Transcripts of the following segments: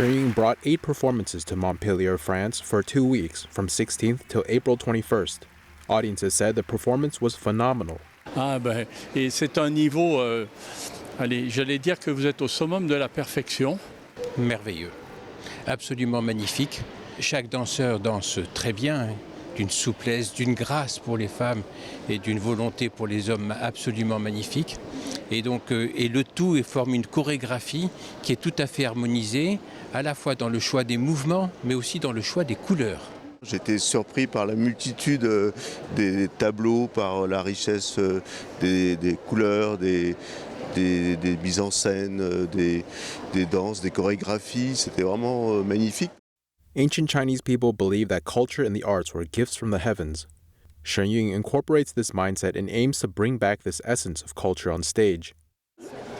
Ying brought 8 performances to Montpellier, France for 2 weeks, from 16th till April 21st. Audiences said the performance was phenomenal. Et c'est un niveau, allez, j'allais dire que vous êtes au summum de la perfection. Merveilleux, absolument magnifique. Chaque danseur danse très bien, d'une souplesse, d'une grâce pour les femmes et d'une volonté pour les hommes absolument magnifique. Et donc, le tout forme une chorégraphie qui est tout à fait harmonisée, à la fois dans le choix des mouvements, mais aussi dans le choix des couleurs. J'étais surpris par la multitude des tableaux, par la richesse des couleurs, des mises en scène, des danses, des chorégraphies. C'était vraiment magnifique. Ancient Chinese people believed that culture and the arts were gifts from the heavens. Ying incorporates this mindset and aims to bring back this essence of culture on stage.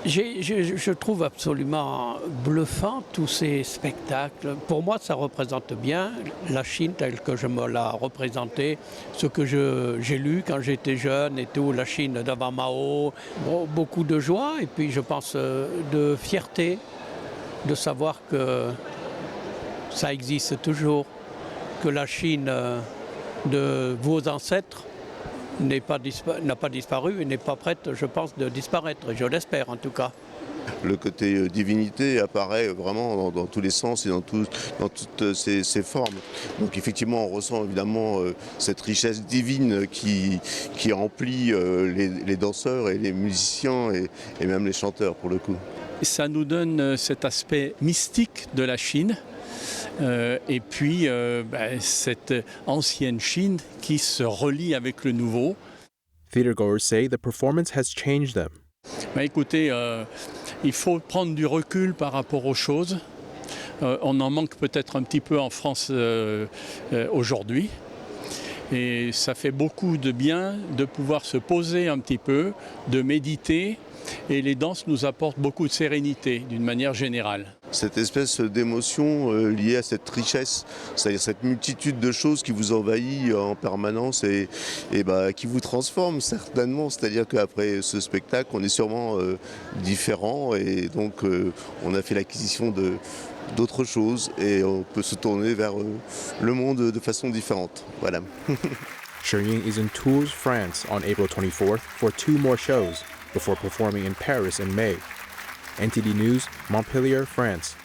Je trouve absolument bluffant tous ces spectacles. Pour moi, ça représente bien la Chine telle que je me la représentais, ce que j'ai lu quand j'étais jeune et tout, la Chine d'avant Mao. Beaucoup de joie et puis je pense de fierté de savoir que ça existe toujours, que la Chine de vos ancêtres n'a pas disparu et n'est pas prête, je pense, de disparaître, je l'espère en tout cas. Le côté divinité apparaît vraiment dans tous les sens et dans toutes ses formes. Donc effectivement, on ressent évidemment cette richesse divine qui remplit les danseurs et les musiciens et même les chanteurs pour le coup. Ça nous donne cet aspect mystique de la Chine. Et puis cette ancienne Chine qui se relie avec le nouveau. Theatergoers say the performance has changed them. Écoutez, il faut prendre du recul par rapport aux choses. On en manque peut-être un petit peu en France aujourd'hui. Et ça fait beaucoup de bien de pouvoir se poser un petit peu, de méditer. Et les danses nous apportent beaucoup de sérénité d'une manière générale. Cette espèce d'émotion liée à cette richesse, c'est-à-dire cette multitude de choses qui vous envahit en permanence et qui vous transforme certainement. C'est-à-dire qu'après ce spectacle, on est sûrement différent et donc on a fait l'acquisition d'autres choses et on peut se tourner vers le monde de façon différente. Voilà. Ying is in Tours, France on April 24th for 2 more shows, before performing in Paris in May. NTD News, Montpellier, France.